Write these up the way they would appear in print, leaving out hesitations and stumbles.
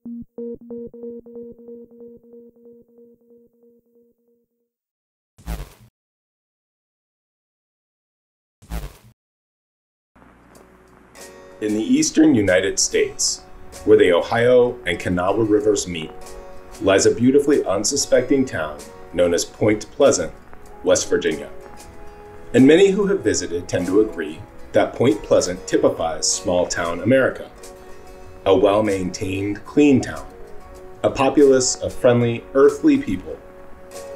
In the eastern United States, where the Ohio and Kanawha rivers meet, lies a beautifully unsuspecting town known as Point Pleasant, West Virginia. And many who have visited tend to agree that Point Pleasant typifies small-town America. A well-maintained, clean town, a populace of friendly, earthly people,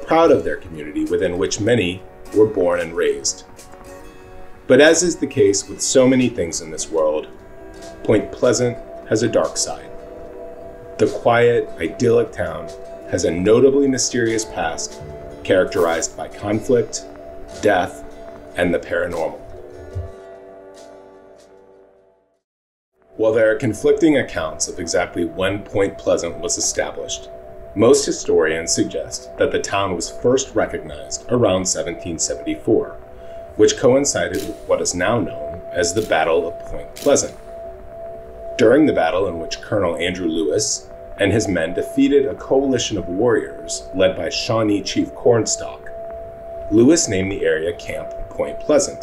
proud of their community within which many were born and raised. But as is the case with so many things in this world, Point Pleasant has a dark side. The quiet, idyllic town has a notably mysterious past characterized by conflict, death, and the paranormal. While there are conflicting accounts of exactly when Point Pleasant was established, most historians suggest that the town was first recognized around 1774, which coincided with what is now known as the Battle of Point Pleasant. During the battle, in which Colonel Andrew Lewis and his men defeated a coalition of warriors led by Shawnee Chief Cornstalk, Lewis named the area Camp Point Pleasant.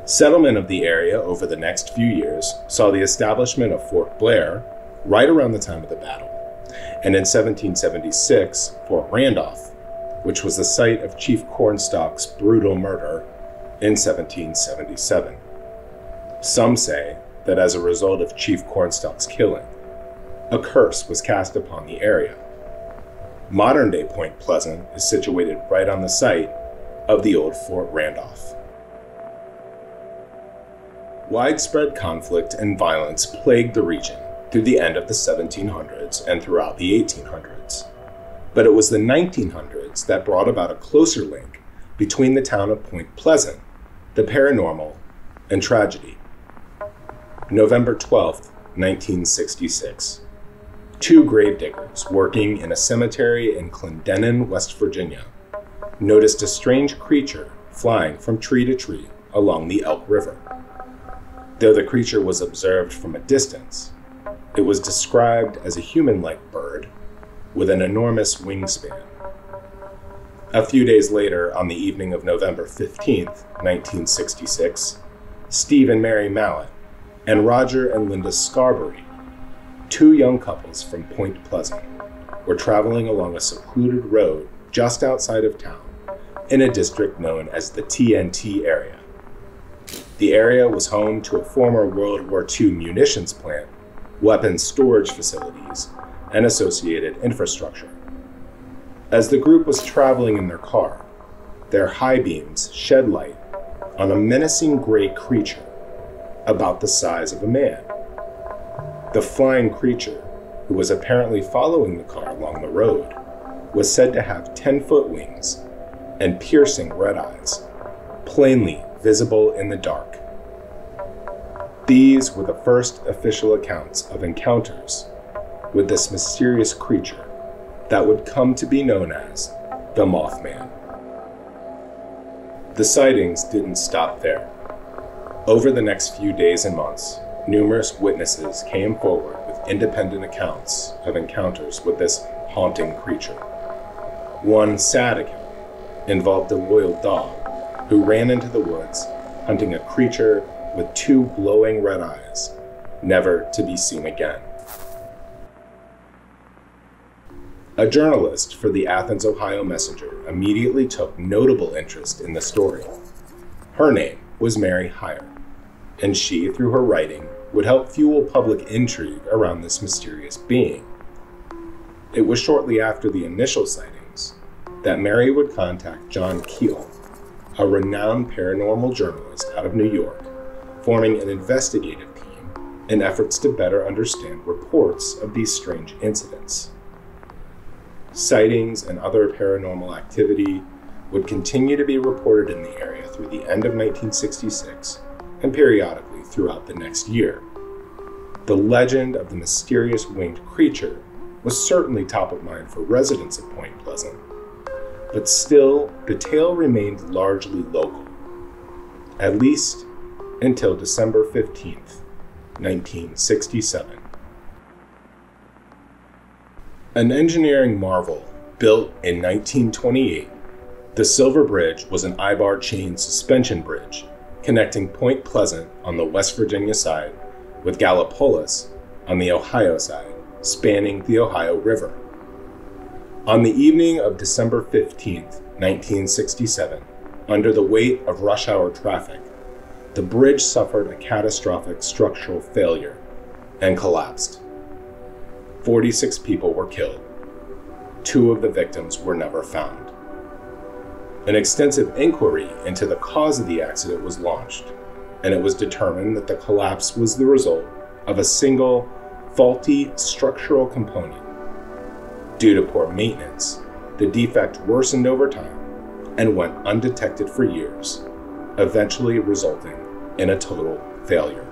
Settlement of the area over the next few years saw the establishment of Fort Blair right around the time of the battle, and in 1776, Fort Randolph, which was the site of Chief Cornstalk's brutal murder in 1777. Some say that as a result of Chief Cornstalk's killing, a curse was cast upon the area. Modern-day Point Pleasant is situated right on the site of the old Fort Randolph. Widespread conflict and violence plagued the region through the end of the 1700s and throughout the 1800s. But it was the 1900s that brought about a closer link between the town of Point Pleasant, the paranormal, and tragedy. November 12, 1966. Two gravediggers working in a cemetery in Clendenin, West Virginia, noticed a strange creature flying from tree to tree along the Elk River. Though the creature was observed from a distance, it was described as a human-like bird with an enormous wingspan. A few days later, on the evening of November 15, 1966, Steve and Mary Mallett and Roger and Linda Scarberry, two young couples from Point Pleasant, were traveling along a secluded road just outside of town in a district known as the TNT area. The area was home to a former World War II munitions plant, weapons storage facilities, and associated infrastructure. As the group was traveling in their car, their high beams shed light on a menacing gray creature about the size of a man. The flying creature, who was apparently following the car along the road, was said to have 10-foot wings and piercing red eyes, plainly visible in the dark. These were the first official accounts of encounters with this mysterious creature that would come to be known as the Mothman. The sightings didn't stop there. Over the next few days and months, numerous witnesses came forward with independent accounts of encounters with this haunting creature. One sad account involved a loyal dog who ran into the woods hunting a creature with two glowing red eyes, never to be seen again. A journalist for the Athens, Ohio Messenger immediately took notable interest in the story. Her name was Mary Hyre, and she, through her writing, would help fuel public intrigue around this mysterious being. It was shortly after the initial sightings that Mary would contact John Keel, a renowned paranormal journalist out of New York, forming an investigative team in efforts to better understand reports of these strange incidents. Sightings and other paranormal activity would continue to be reported in the area through the end of 1966 and periodically throughout the next year. The legend of the mysterious winged creature was certainly top of mind for residents of Point Pleasant, but still, the tale remained largely local, at least until December 15th, 1967. An engineering marvel built in 1928, the Silver Bridge was an I-bar chain suspension bridge connecting Point Pleasant on the West Virginia side with Gallipolis on the Ohio side, spanning the Ohio River. On the evening of December 15, 1967, under the weight of rush hour traffic, the bridge suffered a catastrophic structural failure and collapsed. 46 people were killed. 2 of the victims were never found. An extensive inquiry into the cause of the accident was launched, and it was determined that the collapse was the result of a single faulty structural component. Due to poor maintenance, the defect worsened over time and went undetected for years, eventually resulting in a total failure.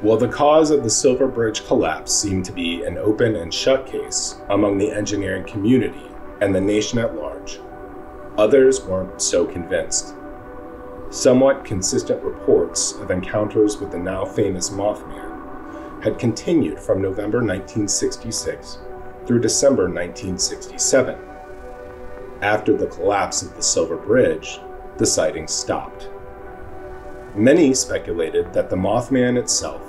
While the cause of the Silver Bridge collapse seemed to be an open and shut case among the engineering community and the nation at large, others weren't so convinced. Somewhat consistent reports of encounters with the now famous Mothman had continued from November 1966 through December 1967. After the collapse of the Silver Bridge, the sightings stopped. Many speculated that the Mothman itself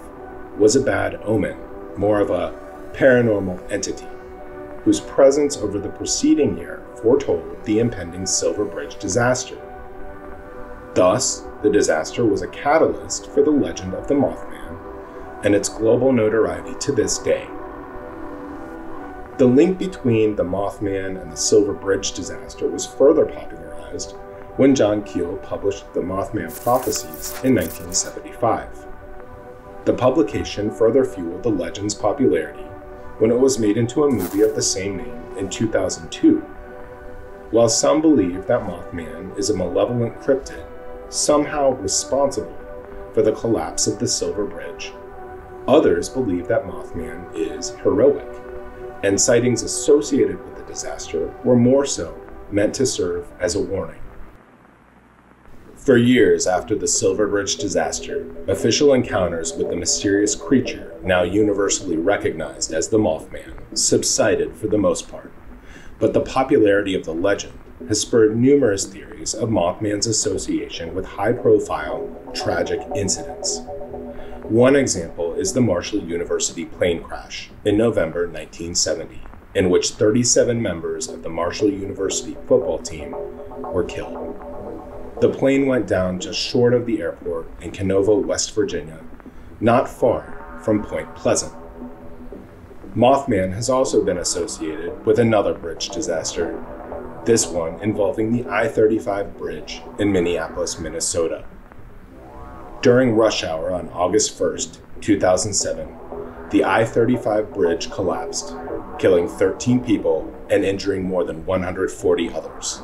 was a bad omen, more of a paranormal entity, whose presence over the preceding year foretold the impending Silver Bridge disaster. Thus, the disaster was a catalyst for the legend of the Mothman and its global notoriety to this day. The link between the Mothman and the Silver Bridge disaster was further popularized when John Keel published the Mothman Prophecies in 1975. The publication further fueled the legend's popularity when it was made into a movie of the same name in 2002. While some believe that Mothman is a malevolent cryptid somehow responsible for the collapse of the Silver Bridge, others believe that Mothman is heroic, and sightings associated with the disaster were more so meant to serve as a warning. For years after the Silver Bridge disaster, official encounters with the mysterious creature, now universally recognized as the Mothman, subsided for the most part. But the popularity of the legend has spurred numerous theories of Mothman's association with high-profile, tragic incidents. One example is the Marshall University plane crash in November 1970, in which 37 members of the Marshall University football team were killed. The plane went down just short of the airport in Canovo, West Virginia, not far from Point Pleasant. Mothman has also been associated with another bridge disaster, this one involving the I-35 bridge in Minneapolis, Minnesota. During rush hour on August 1st, 2007, the I-35 bridge collapsed, killing 13 people and injuring more than 140 others.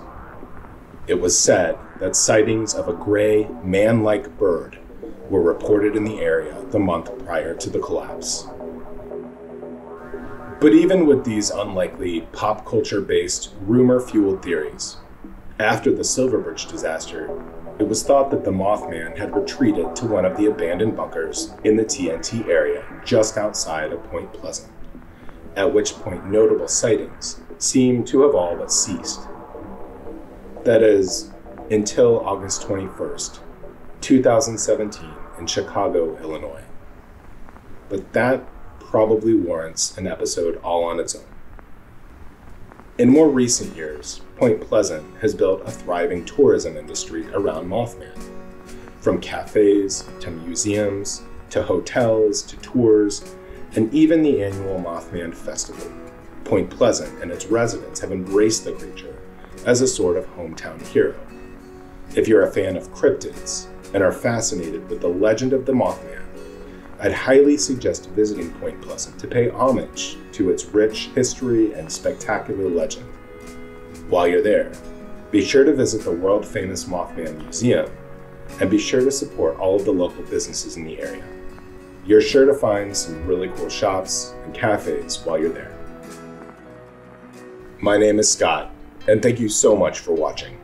It was said that sightings of a gray, man-like bird were reported in the area the month prior to the collapse. But even with these unlikely pop culture-based rumor-fueled theories, after the Silver Bridge disaster, it was thought that the Mothman had retreated to one of the abandoned bunkers in the TNT area just outside of Point Pleasant, at which point notable sightings seem to have all but ceased. That is, until August 21st, 2017 in Chicago, Illinois. But that probably warrants an episode all on its own. In more recent years, Point Pleasant has built a thriving tourism industry around Mothman. From cafes to museums to hotels to tours, and even the annual Mothman Festival, Point Pleasant and its residents have embraced the creature as a sort of hometown hero. If you're a fan of cryptids and are fascinated with the legend of the Mothman, I'd highly suggest visiting Point Pleasant to pay homage to its rich history and spectacular legend. While you're there, be sure to visit the world-famous Mothman Museum and be sure to support all of the local businesses in the area. You're sure to find some really cool shops and cafes while you're there. My name is Scott, and thank you so much for watching.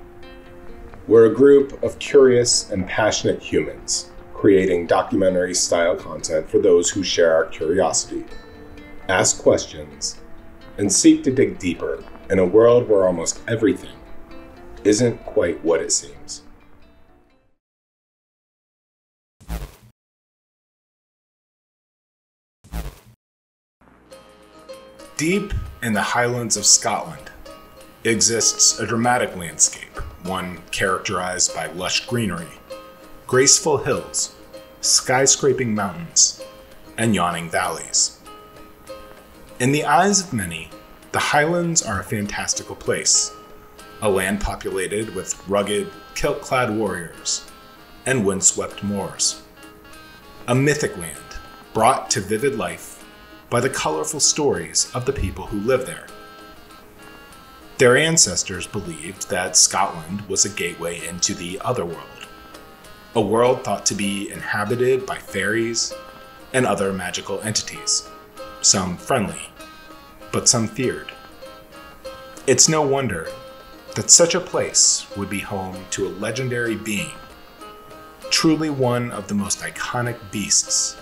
We're a group of curious and passionate humans creating documentary-style content for those who share our curiosity. ask questions, and seek to dig deeper in a world where almost everything isn't quite what it seems. Deep in the Highlands of Scotland exists a dramatic landscape, one characterized by lush greenery, graceful hills, skyscraping mountains, and yawning valleys. In the eyes of many, the Highlands are a fantastical place, a land populated with rugged, kilt-clad warriors and windswept moors. A mythic land brought to vivid life by the colorful stories of the people who live there. Their ancestors believed that Scotland was a gateway into the otherworld, a world thought to be inhabited by fairies and other magical entities, some friendly, but some feared. It's no wonder that such a place would be home to a legendary being, truly one of the most iconic beasts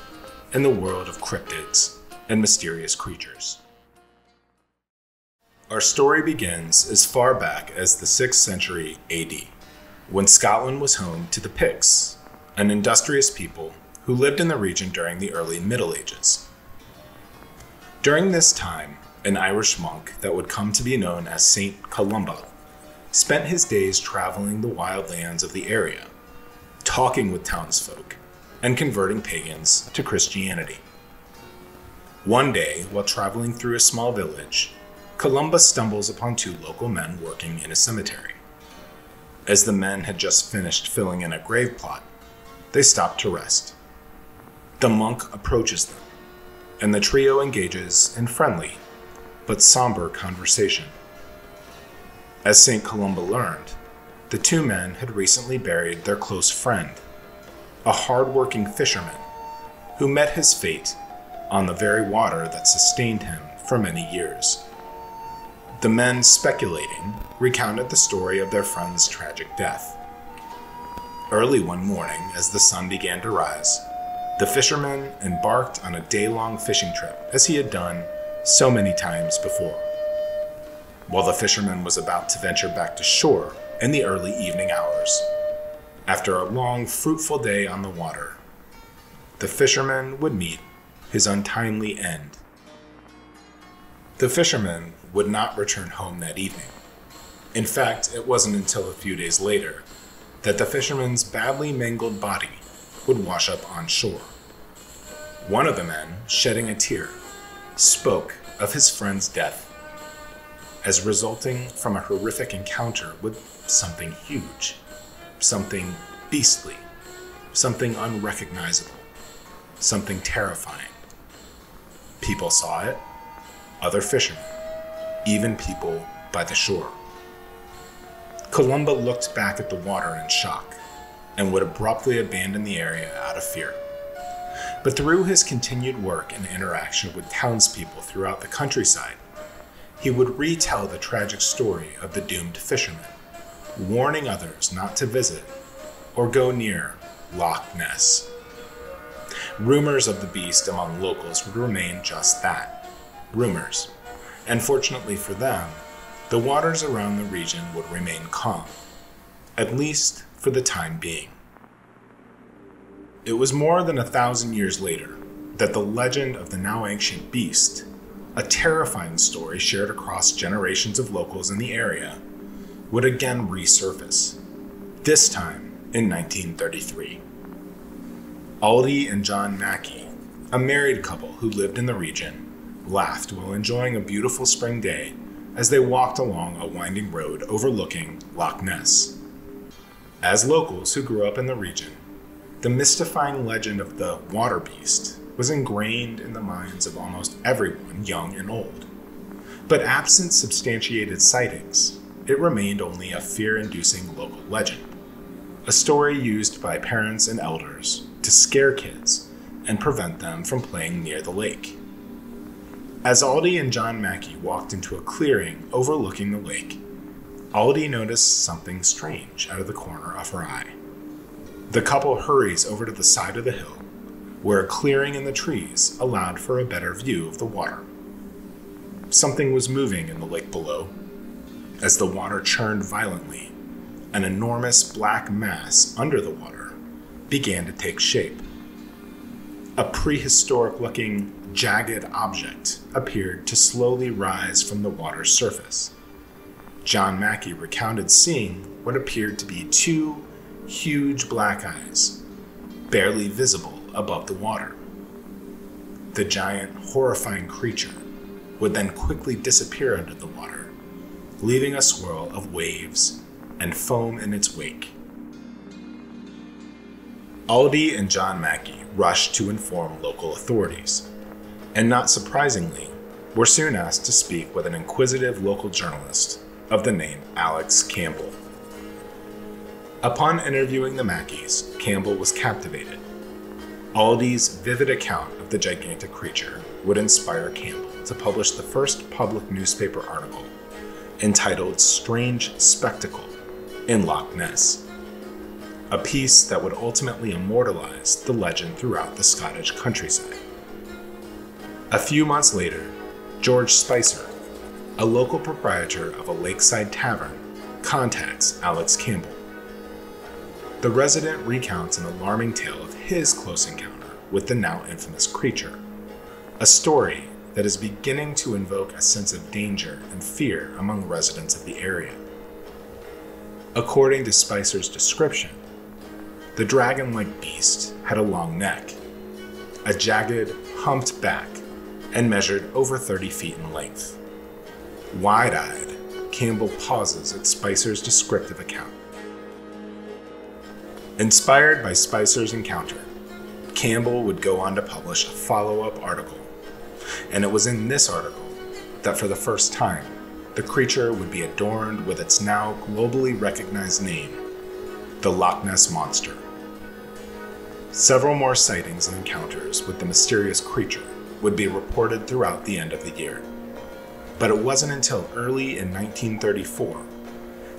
in the world of cryptids and mysterious creatures. Our story begins as far back as the 6th century AD, when Scotland was home to the Picts, an industrious people who lived in the region during the early Middle Ages. During this time, an Irish monk that would come to be known as Saint Columba spent his days traveling the wild lands of the area, talking with townsfolk, and converting pagans to Christianity. One day, while traveling through a small village, Columba stumbles upon 2 local men working in a cemetery. As the men had just finished filling in a grave plot, they stop to rest. The monk approaches them, and the trio engages in friendly but somber conversation. As St. Columba learned, the 2 men had recently buried their close friend, a hard-working fisherman who met his fate on the very water that sustained him for many years. The men, speculating, recounted the story of their friend's tragic death. Early one morning, as the sun began to rise, the fisherman embarked on a day-long fishing trip, as he had done so many times before. While the fisherman was about to venture back to shore in the early evening hours, after a long, fruitful day on the water, the fisherman would meet his untimely end. The fisherman would not return home that evening. In fact, it wasn't until a few days later that the fisherman's badly mangled body would wash up on shore. One of the men, shedding a tear, spoke of his friend's death as resulting from a horrific encounter with something huge, something beastly, something unrecognizable, something terrifying. People saw it, other fishermen, even people by the shore. Columba looked back at the water in shock and would abruptly abandon the area out of fear. But through his continued work and interaction with townspeople throughout the countryside, he would retell the tragic story of the doomed fisherman, warning others not to visit or go near Loch Ness. Rumors of the beast among locals would remain just that, rumors, and fortunately for them, the waters around the region would remain calm, at least for the time being. It was more than 1,000 years later that the legend of the now ancient beast, a terrifying story shared across generations of locals in the area, would again resurface, this time in 1933. Aldi and John Mackey, a married couple who lived in the region, laughed while enjoying a beautiful spring day as they walked along a winding road overlooking Loch Ness. As locals who grew up in the region, the mystifying legend of the water beast was ingrained in the minds of almost everyone, young and old. But absent substantiated sightings, it remained only a fear-inducing local legend, a story used by parents and elders to scare kids and prevent them from playing near the lake. As Aldi and John Mackey walked into a clearing overlooking the lake, Aldi noticed something strange out of the corner of her eye. The couple hurries over to the side of the hill, where a clearing in the trees allowed for a better view of the water. something was moving in the lake below. As the water churned violently, an enormous black mass under the water began to take shape. A prehistoric-looking, jagged object appeared to slowly rise from the water's surface. John Mackey recounted seeing what appeared to be two huge black eyes, barely visible above the water. The giant, horrifying creature would then quickly disappear under the water, leaving a swirl of waves and foam in its wake. Aldi and John Mackey rushed to inform local authorities, and not surprisingly, were soon asked to speak with an inquisitive local journalist of the name Alex Campbell. Upon interviewing the Mackeys, Campbell was captivated. Aldi's vivid account of the gigantic creature would inspire Campbell to publish the first public newspaper article entitled "Strange Spectacle" in Loch Ness, a piece that would ultimately immortalize the legend throughout the Scottish countryside. A few months later, George Spicer, a local proprietor of a lakeside tavern, contacts Alex Campbell. The resident recounts an alarming tale of his close encounter with the now infamous creature, a story that is beginning to invoke a sense of danger and fear among residents of the area. According to Spicer's description, the dragon-like beast had a long neck, a jagged, humped back, and measured over 30 feet in length. Wide-eyed, Campbell pauses at Spicer's descriptive account. Inspired by Spicer's encounter, Campbell would go on to publish a follow-up article, and it was in this article that for the first time, the creature would be adorned with its now globally recognized name, the Loch Ness Monster. Several more sightings and encounters with the mysterious creature would be reported throughout the end of the year. But it wasn't until early in 1934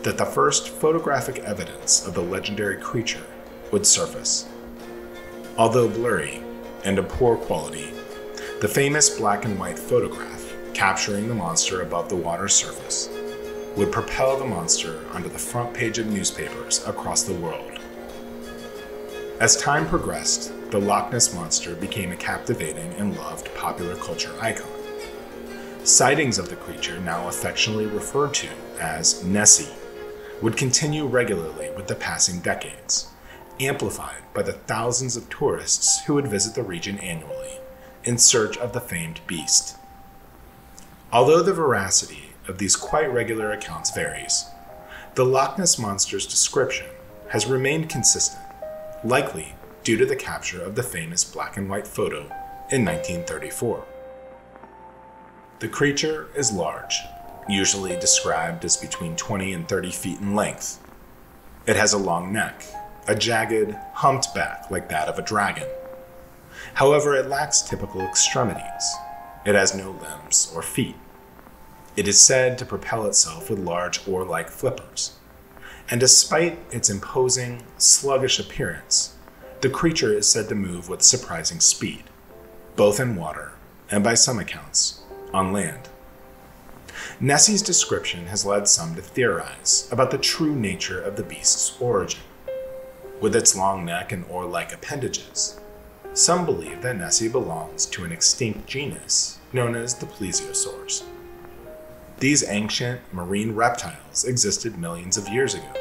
that the first photographic evidence of the legendary creature would surface. Although blurry and of poor quality, the famous black and white photograph capturing the monster above the water's surface would propel the monster onto the front page of newspapers across the world. As time progressed, the Loch Ness Monster became a captivating and loved popular culture icon. Sightings of the creature, now affectionately referred to as Nessie, would continue regularly with the passing decades, amplified by the thousands of tourists who would visit the region annually in search of the famed beast. Although the veracity of these quite regular accounts varies, the Loch Ness Monster's description has remained consistent, likely due to the capture of the famous black and white photo in 1934. The creature is large, usually described as between 20 and 30 feet in length. It has a long neck, a jagged, humped back like that of a dragon. However, it lacks typical extremities. It has no limbs or feet. It is said to propel itself with large oar-like flippers. And despite its imposing, sluggish appearance, the creature is said to move with surprising speed, both in water and, by some accounts, on land. Nessie's description has led some to theorize about the true nature of the beast's origin. With its long neck and oar-like appendages, some believe that Nessie belongs to an extinct genus known as the plesiosaurs. These ancient marine reptiles existed millions of years ago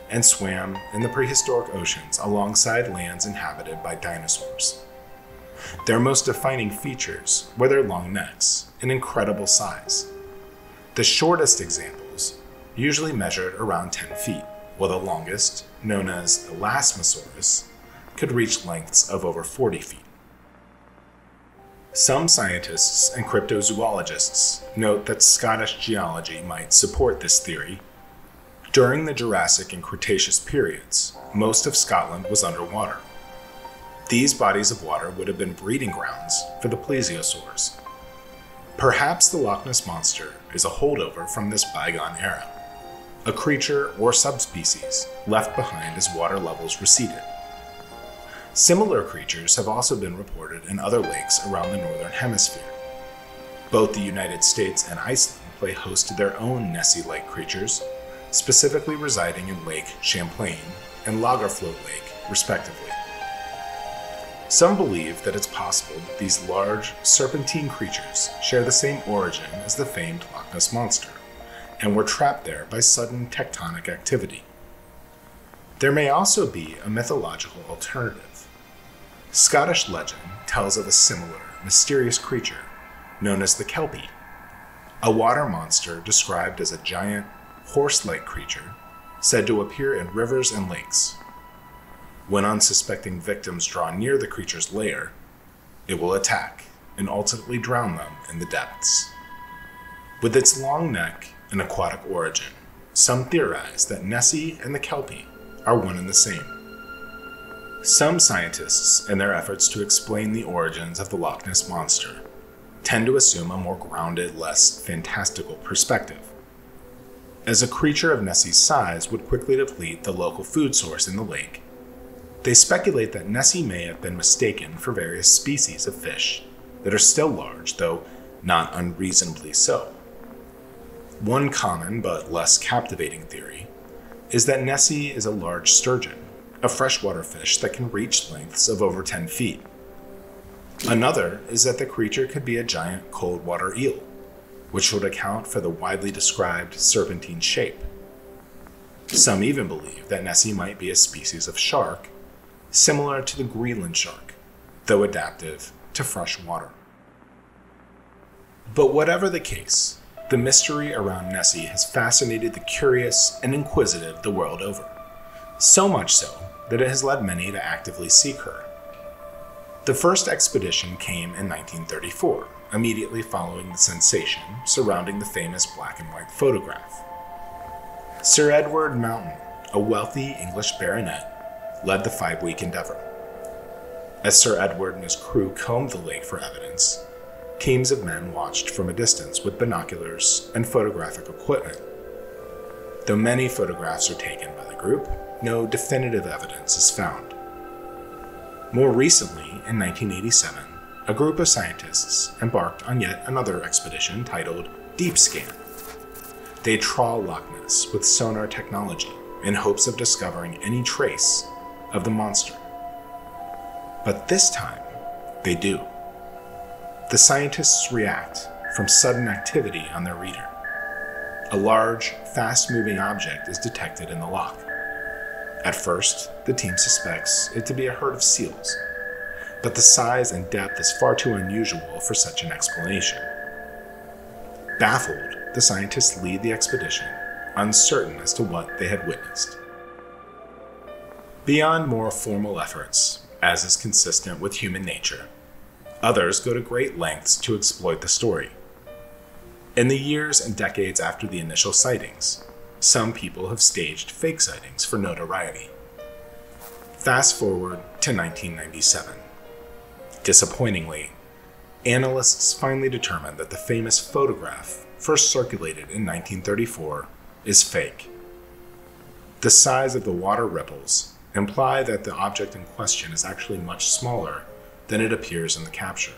and swam in the prehistoric oceans alongside lands inhabited by dinosaurs. Their most defining features were their long necks and incredible size. The shortest examples usually measured around 10 feet, while the longest, known as the Elasmosaurus, could reach lengths of over 40 feet. Some scientists and cryptozoologists note that Scottish geology might support this theory. During the Jurassic and Cretaceous periods, most of Scotland was underwater. These bodies of water would have been breeding grounds for the plesiosaurs. Perhaps the Loch Ness Monster is a holdover from this bygone era, a creature or subspecies left behind as water levels receded. Similar creatures have also been reported in other lakes around the northern hemisphere. Both the United States and Iceland play host to their own Nessie-like creatures, specifically residing in Lake Champlain and Lagerflöt Lake, respectively. Some believe that it's possible that these large, serpentine creatures share the same origin as the famed Loch Ness Monster, and were trapped there by sudden tectonic activity. There may also be a mythological alternative. Scottish legend tells of a similar, mysterious creature known as the Kelpie, a water monster described as a giant, horse-like creature said to appear in rivers and lakes. When unsuspecting victims draw near the creature's lair, it will attack and ultimately drown them in the depths. With its long neck and aquatic origin, some theorize that Nessie and the Kelpie are one and the same. Some scientists, in their efforts to explain the origins of the Loch Ness Monster, tend to assume a more grounded, less fantastical perspective. As a creature of Nessie's size would quickly deplete the local food source in the lake, they speculate that Nessie may have been mistaken for various species of fish that are still large, though not unreasonably so. One common but less captivating theory is that Nessie is a large sturgeon, a freshwater fish that can reach lengths of over 10 feet. Another is that the creature could be a giant cold water eel, which would account for the widely described serpentine shape. Some even believe that Nessie might be a species of shark, similar to the Greenland shark, though adaptive to fresh water. But whatever the case, the mystery around Nessie has fascinated the curious and inquisitive the world over, so much so that it has led many to actively seek her. The first expedition came in 1934, immediately following the sensation surrounding the famous black and white photograph. Sir Edward Mountain, a wealthy English baronet, led the 5-week endeavor. As Sir Edward and his crew combed the lake for evidence, teams of men watched from a distance with binoculars and photographic equipment. Though many photographs are taken by the group, no definitive evidence is found. More recently, in 1987, a group of scientists embarked on yet another expedition titled Deep Scan. They trawl Loch Ness with sonar technology in hopes of discovering any trace of the monster. But this time, they do. The scientists react from sudden activity on their reader. A large, fast-moving object is detected in the loch. At first, the team suspects it to be a herd of seals, but the size and depth is far too unusual for such an explanation. Baffled, the scientists lead the expedition, uncertain as to what they had witnessed. Beyond more formal efforts, as is consistent with human nature, others go to great lengths to exploit the story. In the years and decades after the initial sightings, some people have staged fake sightings for notoriety. Fast forward to 1997. Disappointingly, analysts finally determined that the famous photograph, first circulated in 1934, is fake. The size of the water ripples imply that the object in question is actually much smaller than it appears in the capture,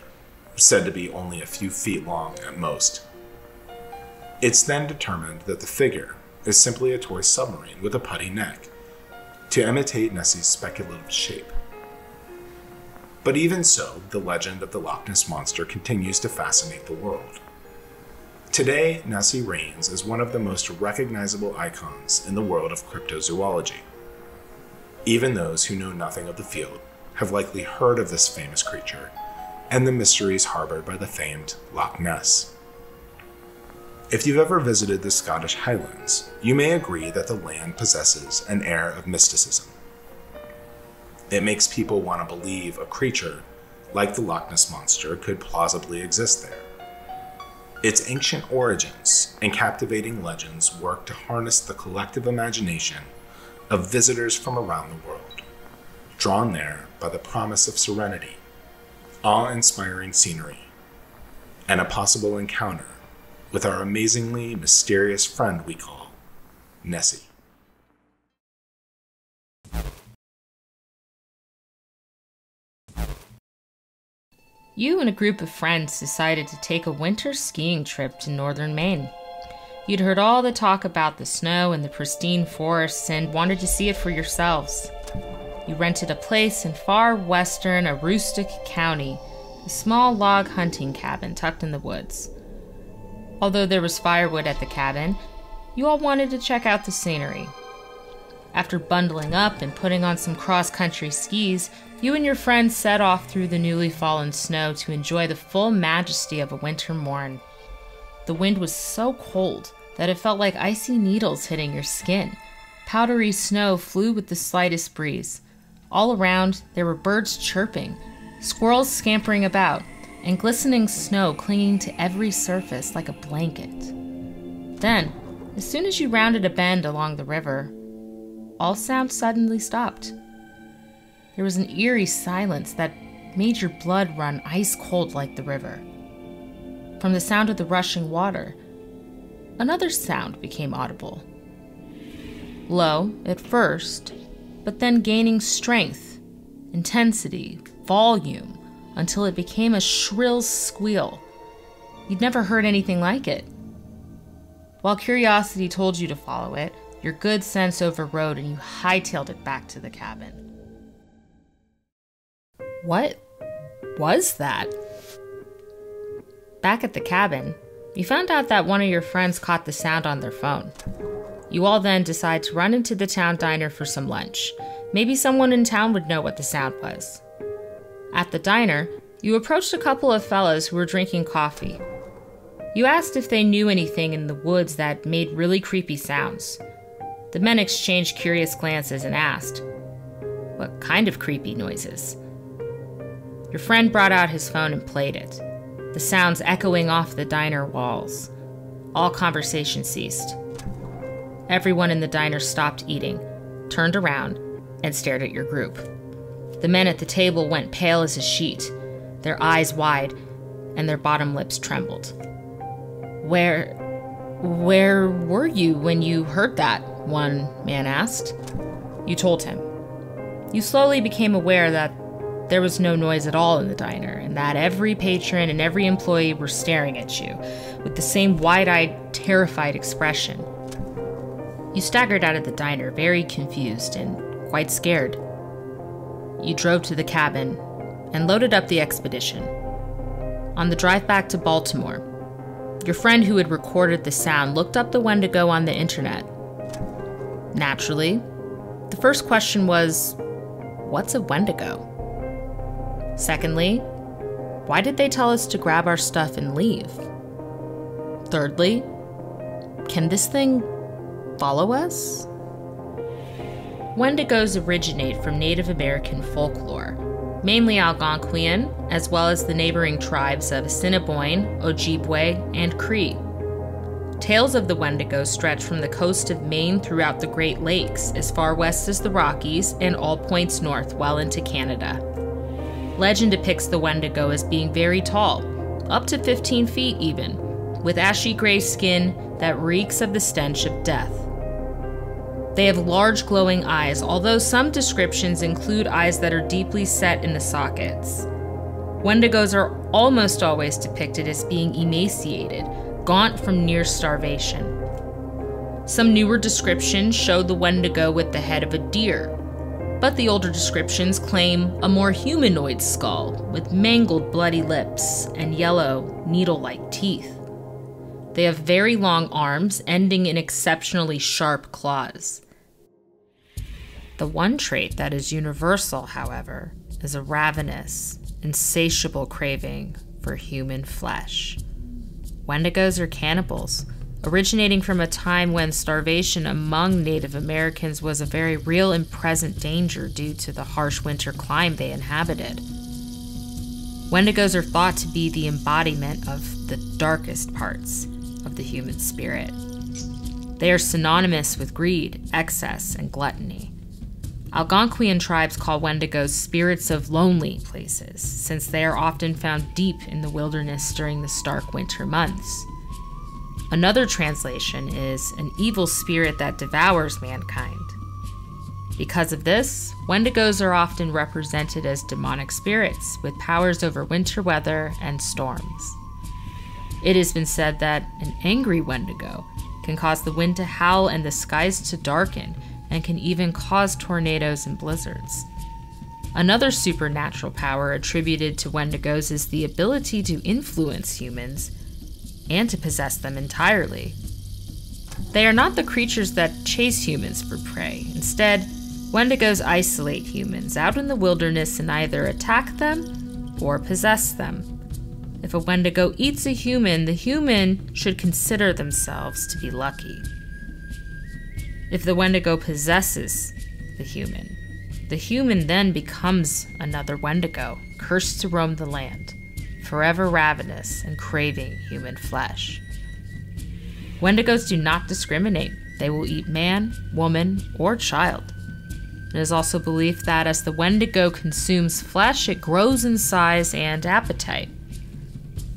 said to be only a few feet long at most. It's then determined that the figure is simply a toy submarine with a putty neck, to imitate Nessie's speculative shape. But even so, the legend of the Loch Ness Monster continues to fascinate the world. Today, Nessie reigns as one of the most recognizable icons in the world of cryptozoology. Even those who know nothing of the field have likely heard of this famous creature and the mysteries harbored by the famed Loch Ness. If you've ever visited the Scottish Highlands, you may agree that the land possesses an air of mysticism. It makes people want to believe a creature like the Loch Ness Monster could plausibly exist there. Its ancient origins and captivating legends work to harness the collective imagination of visitors from around the world, drawn there by the promise of serenity, awe-inspiring scenery, and a possible encounter with our amazingly mysterious friend we call Nessie. You and a group of friends decided to take a winter skiing trip to northern Maine. You'd heard all the talk about the snow and the pristine forests and wanted to see it for yourselves. You rented a place in far western Aroostook County, a small log hunting cabin tucked in the woods. Although there was firewood at the cabin, you all wanted to check out the scenery. After bundling up and putting on some cross-country skis, you and your friends set off through the newly fallen snow to enjoy the full majesty of a winter morn. The wind was so cold that it felt like icy needles hitting your skin. Powdery snow flew with the slightest breeze. All around, there were birds chirping, squirrels scampering about, and glistening snow clinging to every surface like a blanket. Then, as soon as you rounded a bend along the river, all sound suddenly stopped. There was an eerie silence that made your blood run ice cold like the river. From the sound of the rushing water, another sound became audible. Low at first, but then gaining strength, intensity, volume, until it became a shrill squeal. You'd never heard anything like it. While curiosity told you to follow it, your good sense overrode and you hightailed it back to the cabin. What was that? Back at the cabin, you found out that one of your friends caught the sound on their phone. You all then decide to run into the town diner for some lunch. Maybe someone in town would know what the sound was. At the diner, you approached a couple of fellows who were drinking coffee. You asked if they knew anything in the woods that made really creepy sounds. The men exchanged curious glances and asked, "What kind of creepy noises?" Your friend brought out his phone and played it, the sounds echoing off the diner walls. All conversation ceased. Everyone in the diner stopped eating, turned around, and stared at your group. The men at the table went pale as a sheet, their eyes wide, and their bottom lips trembled. Where were you when you heard that?" one man asked. You told him. You slowly became aware that there was no noise at all in the diner, and that every patron and every employee were staring at you with the same wide-eyed, terrified expression. You staggered out of the diner, very confused and quite scared. You drove to the cabin and loaded up the expedition. On the drive back to Baltimore, your friend who had recorded the sound looked up the Wendigo on the internet. Naturally, the first question was, what's a Wendigo? Secondly, why did they tell us to grab our stuff and leave? Thirdly, can this thing follow us? Wendigos originate from Native American folklore, mainly Algonquian, as well as the neighboring tribes of Assiniboine, Ojibwe, and Cree. Tales of the Wendigo stretch from the coast of Maine throughout the Great Lakes, as far west as the Rockies, and all points north, well into Canada. Legend depicts the Wendigo as being very tall, up to 15 feet even, with ashy gray skin that reeks of the stench of death. They have large glowing eyes, although some descriptions include eyes that are deeply set in the sockets. Wendigos are almost always depicted as being emaciated, gaunt from near starvation. Some newer descriptions show the Wendigo with the head of a deer, but the older descriptions claim a more humanoid skull with mangled bloody lips and yellow, needle-like teeth. They have very long arms ending in exceptionally sharp claws. The one trait that is universal, however, is a ravenous, insatiable craving for human flesh. Wendigos are cannibals, originating from a time when starvation among Native Americans was a very real and present danger due to the harsh winter climate they inhabited. Wendigos are thought to be the embodiment of the darkest parts of the human spirit. They are synonymous with greed, excess, and gluttony. Algonquian tribes call Wendigos spirits of lonely places, since they are often found deep in the wilderness during the stark winter months. Another translation is an evil spirit that devours mankind. Because of this, Wendigos are often represented as demonic spirits with powers over winter weather and storms. It has been said that an angry Wendigo can cause the wind to howl and the skies to darken, and can even cause tornadoes and blizzards. Another supernatural power attributed to Wendigos is the ability to influence humans and to possess them entirely. They are not the creatures that chase humans for prey. Instead, Wendigos isolate humans out in the wilderness and either attack them or possess them. If a Wendigo eats a human, the human should consider themselves to be lucky. If the Wendigo possesses the human then becomes another Wendigo, cursed to roam the land, forever ravenous and craving human flesh. Wendigos do not discriminate. They will eat man, woman, or child. It is also believed that as the Wendigo consumes flesh, it grows in size and appetite.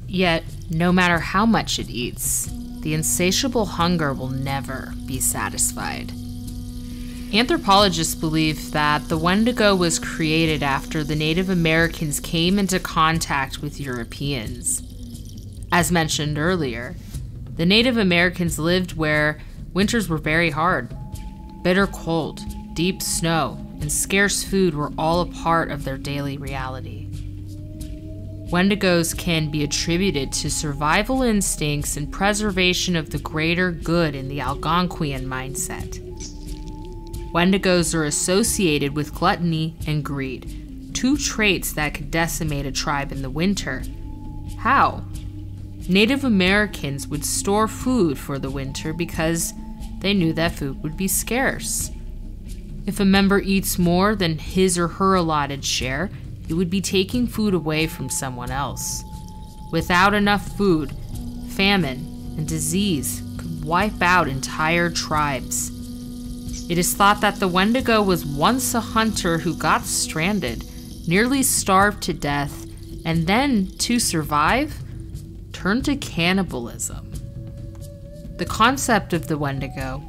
Yet, no matter how much it eats, the insatiable hunger will never be satisfied. Anthropologists believe that the Wendigo was created after the Native Americans came into contact with Europeans. As mentioned earlier, the Native Americans lived where winters were very hard. Bitter cold, deep snow, and scarce food were all a part of their daily reality. Wendigos can be attributed to survival instincts and preservation of the greater good in the Algonquian mindset. Wendigos are associated with gluttony and greed, two traits that could decimate a tribe in the winter. How? Native Americans would store food for the winter because they knew that food would be scarce. If a member eats more than his or her allotted share, it would be taking food away from someone else. Without enough food, famine and disease could wipe out entire tribes. It is thought that the Wendigo was once a hunter who got stranded, nearly starved to death, and then, to survive, turned to cannibalism. The concept of the Wendigo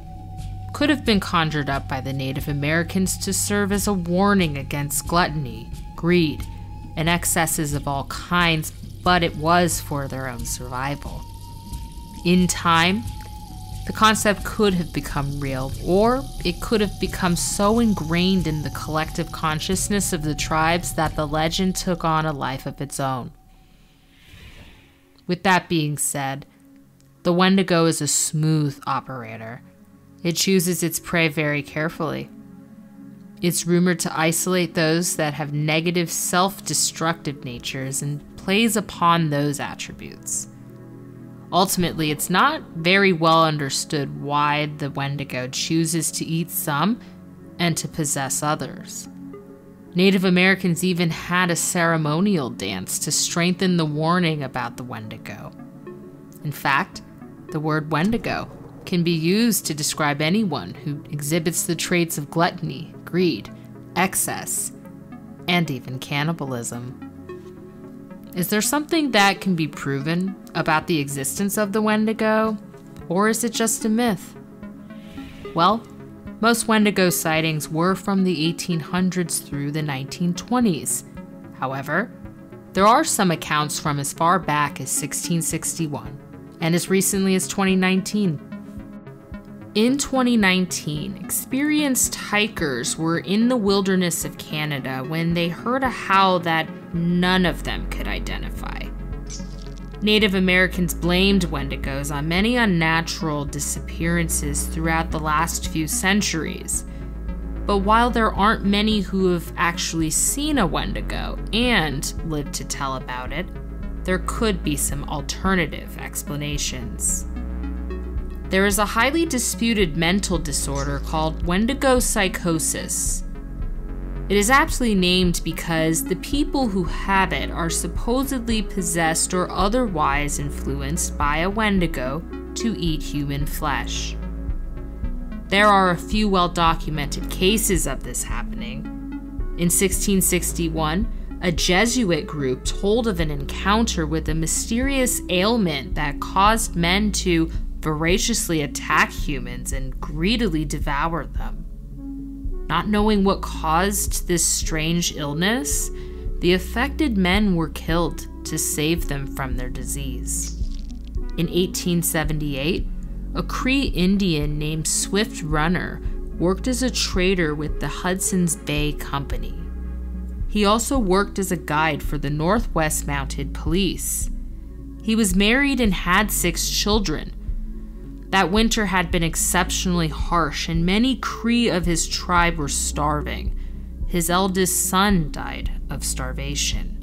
could have been conjured up by the Native Americans to serve as a warning against gluttony, greed, and excesses of all kinds, but it was for their own survival. In time, the concept could have become real, or it could have become so ingrained in the collective consciousness of the tribes that the legend took on a life of its own. With that being said, the Wendigo is a smooth operator. It chooses its prey very carefully. It's rumored to isolate those that have negative self-destructive natures and plays upon those attributes. Ultimately, it's not very well understood why the Wendigo chooses to eat some and to possess others. Native Americans even had a ceremonial dance to strengthen the warning about the Wendigo. In fact, the word Wendigo can be used to describe anyone who exhibits the traits of gluttony, greed, excess, and even cannibalism. Is there something that can be proven about the existence of the Wendigo, or is it just a myth? Well, most Wendigo sightings were from the 1800s through the 1920s. However, there are some accounts from as far back as 1661, and as recently as 2019. In 2019, experienced hikers were in the wilderness of Canada when they heard a howl that none of them could identify. Native Americans blamed Wendigos on many unnatural disappearances throughout the last few centuries. But while there aren't many who have actually seen a Wendigo and lived to tell about it, there could be some alternative explanations. There is a highly disputed mental disorder called Wendigo psychosis. It is aptly named because the people who have it are supposedly possessed or otherwise influenced by a Wendigo to eat human flesh. There are a few well-documented cases of this happening. In 1661, a Jesuit group told of an encounter with a mysterious ailment that caused men to voraciously attack humans and greedily devour them. Not knowing what caused this strange illness, the affected men were killed to save them from their disease. In 1878, a Cree Indian named Swift Runner worked as a trader with the Hudson's Bay Company. He also worked as a guide for the Northwest Mounted Police. He was married and had 6 children. That winter had been exceptionally harsh, and many Cree of his tribe were starving. His eldest son died of starvation.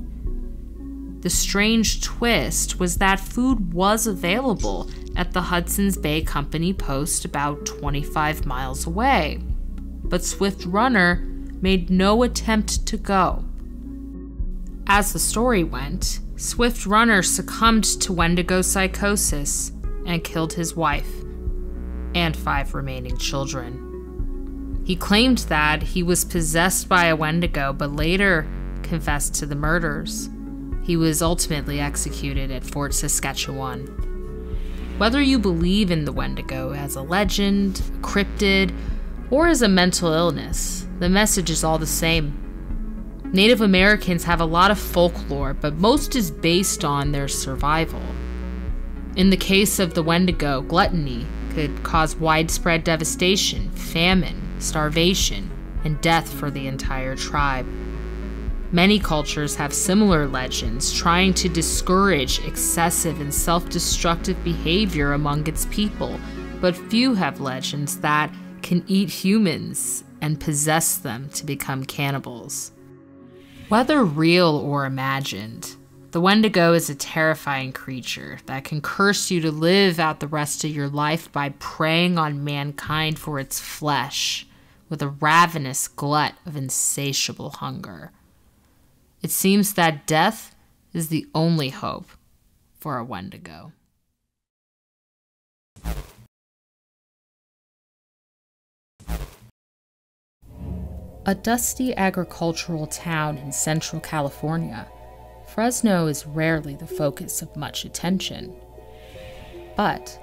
The strange twist was that food was available at the Hudson's Bay Company post about 25 miles away, but Swift Runner made no attempt to go. As the story went, Swift Runner succumbed to Wendigo psychosis and killed his wife and 5 remaining children. He claimed that he was possessed by a Wendigo, but later confessed to the murders. He was ultimately executed at Fort Saskatchewan. Whether you believe in the Wendigo as a legend, a cryptid, or as a mental illness, the message is all the same. Native Americans have a lot of folklore, but most is based on their survival. In the case of the Wendigo, gluttony could cause widespread devastation, famine, starvation, and death for the entire tribe. Many cultures have similar legends trying to discourage excessive and self-destructive behavior among its people, but few have legends that can eat humans and possess them to become cannibals. Whether real or imagined, the Wendigo is a terrifying creature that can curse you to live out the rest of your life by preying on mankind for its flesh, with a ravenous glut of insatiable hunger. It seems that death is the only hope for a Wendigo. A dusty agricultural town in central California, Fresno is rarely the focus of much attention. But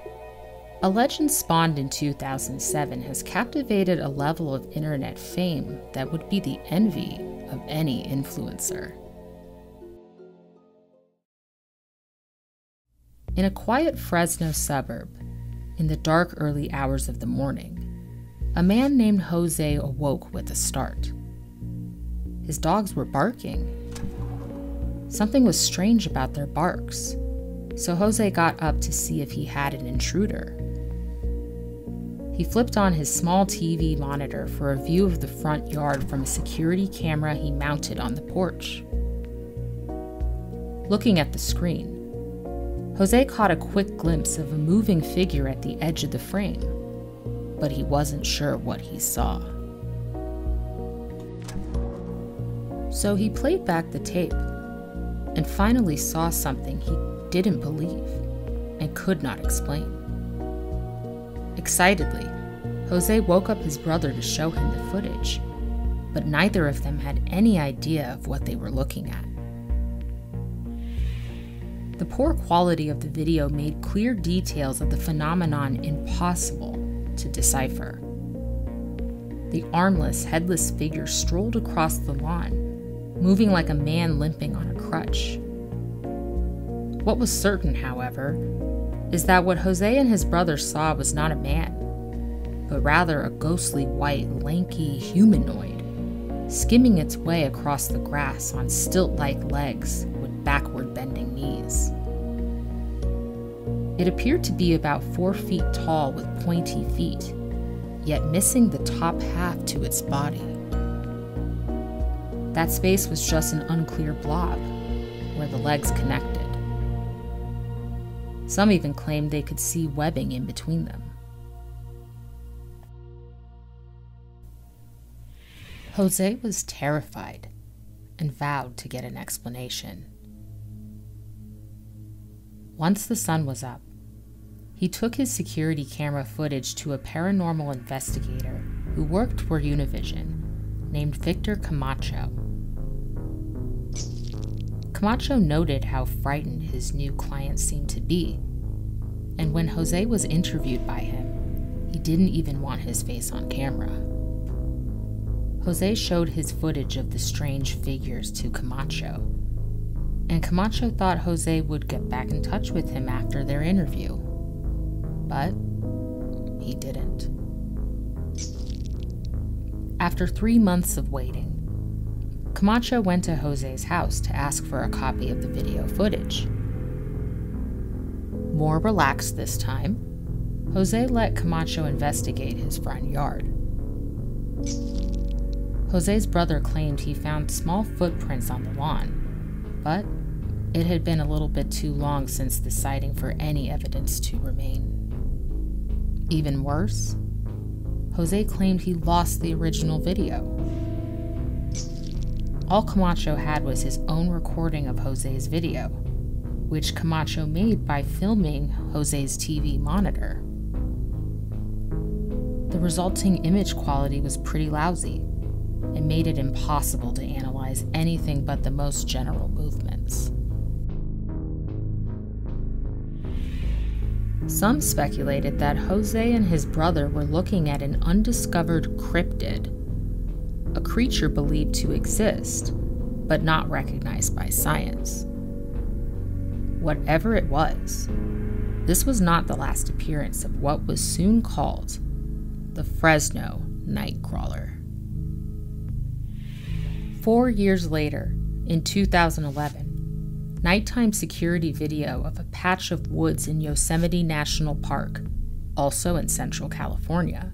a legend spawned in 2007 has captivated a level of internet fame that would be the envy of any influencer. In a quiet Fresno suburb, in the dark early hours of the morning, a man named Jose awoke with a start. His dogs were barking. Something was strange about their barks, so Jose got up to see if he had an intruder. He flipped on his small TV monitor for a view of the front yard from a security camera he mounted on the porch. Looking at the screen, Jose caught a quick glimpse of a moving figure at the edge of the frame, but he wasn't sure what he saw. So he played back the tape and finally saw something he didn't believe and could not explain. Excitedly, Jose woke up his brother to show him the footage, but neither of them had any idea of what they were looking at. The poor quality of the video made clear details of the phenomenon impossible to decipher. The armless, headless figure strolled across the lawn, moving like a man limping on a crutch. What was certain, however, is that what Jose and his brother saw was not a man, but rather a ghostly white, lanky humanoid, skimming its way across the grass on stilt-like legs with backward-bending knees. It appeared to be about 4 feet tall with pointy feet, yet missing the top half to its body. That space was just an unclear blob, where the legs connected. Some even claimed they could see webbing in between them. Jose was terrified and vowed to get an explanation. Once the sun was up, he took his security camera footage to a paranormal investigator who worked for Univision, named Victor Camacho. Camacho noted how frightened his new client seemed to be, and when Jose was interviewed by him, he didn't even want his face on camera. Jose showed his footage of the strange figures to Camacho, and Camacho thought Jose would get back in touch with him after their interview. But he didn't. After 3 months of waiting, Camacho went to Jose's house to ask for a copy of the video footage. More relaxed this time, Jose let Camacho investigate his front yard. Jose's brother claimed he found small footprints on the lawn, but it had been a little bit too long since the sighting for any evidence to remain. Even worse, Jose claimed he lost the original video. All Camacho had was his own recording of Jose's video, which Camacho made by filming Jose's TV monitor. The resulting image quality was pretty lousy and made it impossible to analyze anything but the most general movements. Some speculated that Jose and his brother were looking at an undiscovered cryptid, a creature believed to exist, but not recognized by science. Whatever it was, this was not the last appearance of what was soon called the Fresno Nightcrawler. 4 years later, in 2011, nighttime security video of a patch of woods in Yosemite National Park, also in Central California,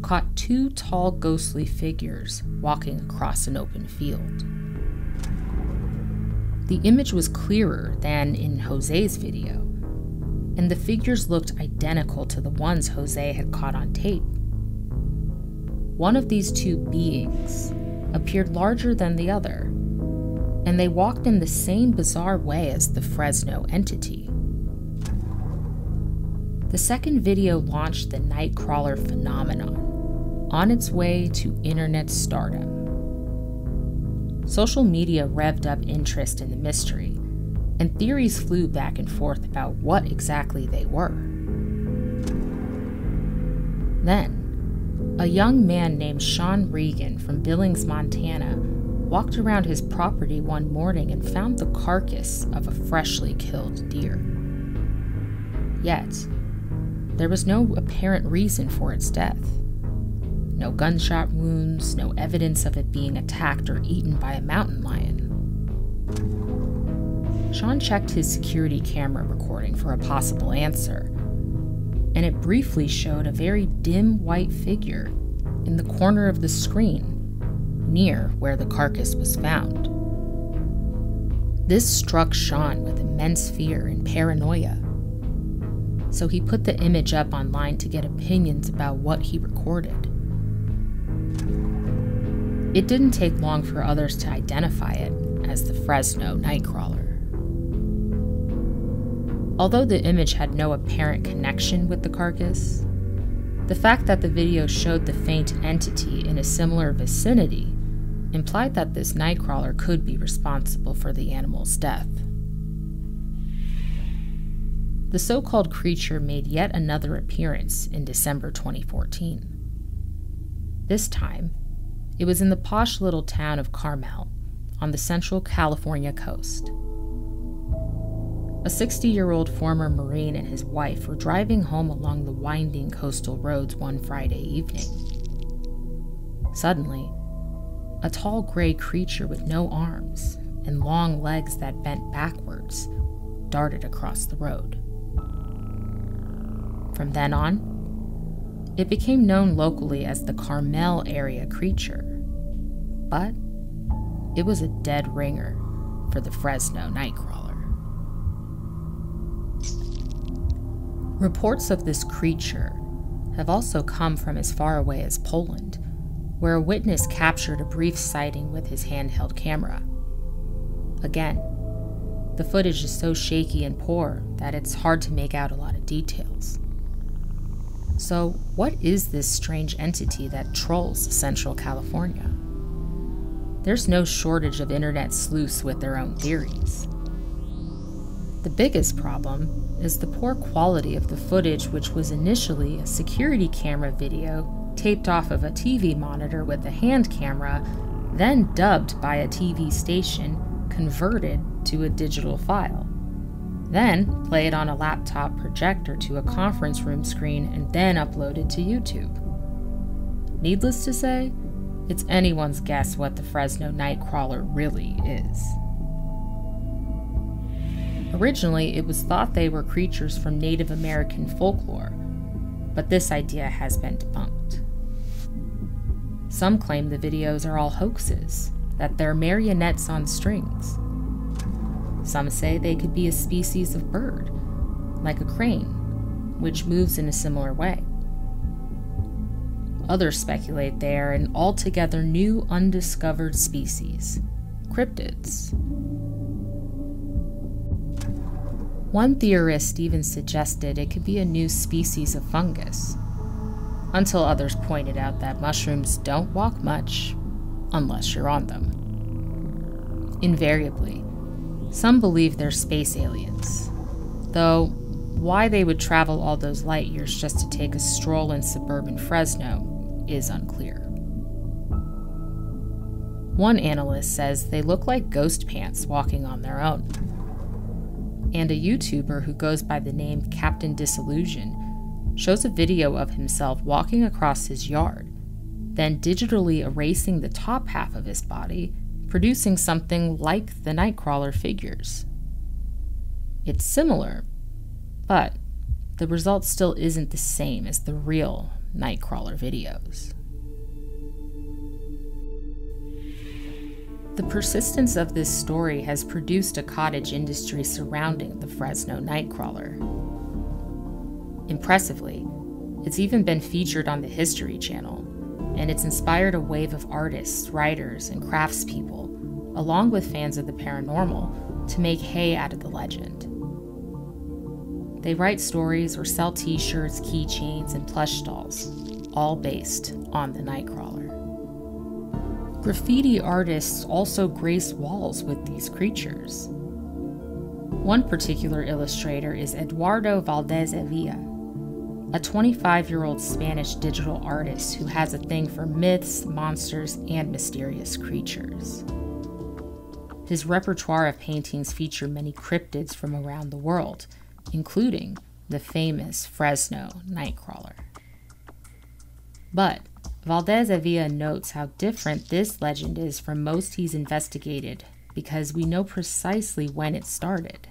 caught 2 tall ghostly figures walking across an open field. The image was clearer than in Jose's video, and the figures looked identical to the ones Jose had caught on tape. One of these 2 beings appeared larger than the other, and they walked in the same bizarre way as the Fresno entity. The second video launched the Nightcrawler phenomenon on its way to internet stardom. Social media revved up interest in the mystery, and theories flew back and forth about what exactly they were. Then, a young man named Sean Regan from Billings, Montana, walked around his property one morning and found the carcass of a freshly killed deer. Yet, there was no apparent reason for its death. No gunshot wounds, no evidence of it being attacked or eaten by a mountain lion. Sean checked his security camera recording for a possible answer, and it briefly showed a very dim white figure in the corner of the screen, near where the carcass was found. This struck Sean with immense fear and paranoia, so he put the image up online to get opinions about what he recorded. It didn't take long for others to identify it as the Fresno Nightcrawler. Although the image had no apparent connection with the carcass, the fact that the video showed the faint entity in a similar vicinity implied that this Nightcrawler could be responsible for the animal's death. The so-called creature made yet another appearance in December 2014. This time, it was in the posh little town of Carmel on the Central California coast. A 60-year-old former Marine and his wife were driving home along the winding coastal roads one Friday evening. Suddenly, a tall gray creature with no arms and long legs that bent backwards darted across the road. From then on, it became known locally as the Carmel area creature, but it was a dead ringer for the Fresno Nightcrawler. Reports of this creature have also come from as far away as Poland, where a witness captured a brief sighting with his handheld camera. Again, the footage is so shaky and poor that it's hard to make out a lot of details. So, what is this strange entity that trolls Central California? There's no shortage of internet sleuths with their own theories. The biggest problem is the poor quality of the footage, which was initially a security camera video taped off of a TV monitor with a hand camera, then dubbed by a TV station, converted to a digital file. Then played on a laptop projector to a conference room screen and then uploaded to YouTube. Needless to say, it's anyone's guess what the Fresno Nightcrawler really is. Originally, it was thought they were creatures from Native American folklore, but this idea has been debunked. Some claim the videos are all hoaxes, that they're marionettes on strings. Some say they could be a species of bird, like a crane, which moves in a similar way. Others speculate they are an altogether new undiscovered species, cryptids. One theorist even suggested it could be a new species of fungus, until others pointed out that mushrooms don't walk much unless you're on them. Invariably, some believe they're space aliens, though why they would travel all those light years just to take a stroll in suburban Fresno is unclear. One analyst says they look like ghost pants walking on their own. And a YouTuber who goes by the name Captain Disillusion shows a video of himself walking across his yard, then digitally erasing the top half of his body, producing something like the Nightcrawler figures. It's similar, but the result still isn't the same as the real Nightcrawler videos. The persistence of this story has produced a cottage industry surrounding the Fresno Nightcrawler. Impressively, it's even been featured on the History Channel, and it's inspired a wave of artists, writers, and craftspeople, along with fans of the paranormal, to make hay out of the legend. They write stories or sell t-shirts, keychains, and plush dolls, all based on the Nightcrawler. Graffiti artists also grace walls with these creatures. One particular illustrator is Eduardo Valdez Evia, a 25-year-old Spanish digital artist who has a thing for myths, monsters, and mysterious creatures. His repertoire of paintings feature many cryptids from around the world, including the famous Fresno Nightcrawler. But Valdez Evia notes how different this legend is from most he's investigated because we know precisely when it started.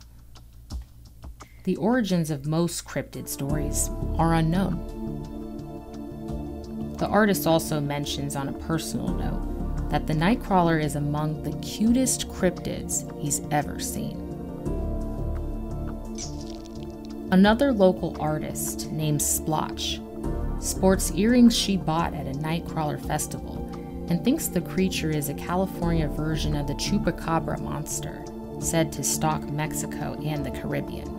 The origins of most cryptid stories are unknown. The artist also mentions on a personal note that the Nightcrawler is among the cutest cryptids he's ever seen. Another local artist named Splotch sports earrings she bought at a Nightcrawler festival and thinks the creature is a California version of the Chupacabra monster, said to stalk Mexico and the Caribbean.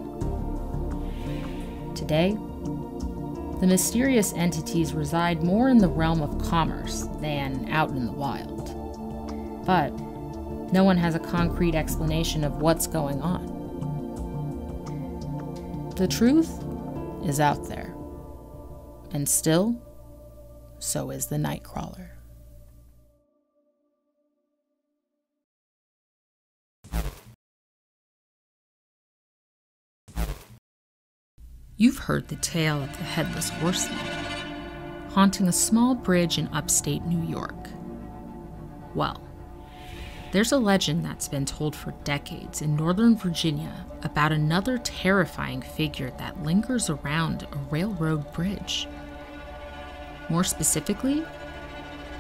Today, the mysterious entities reside more in the realm of commerce than out in the wild. But no one has a concrete explanation of what's going on. The truth is out there. And still, so is the Nightcrawler. You've heard the tale of the Headless Horseman, haunting a small bridge in upstate New York. Well, there's a legend that's been told for decades in Northern Virginia about another terrifying figure that lingers around a railroad bridge. More specifically,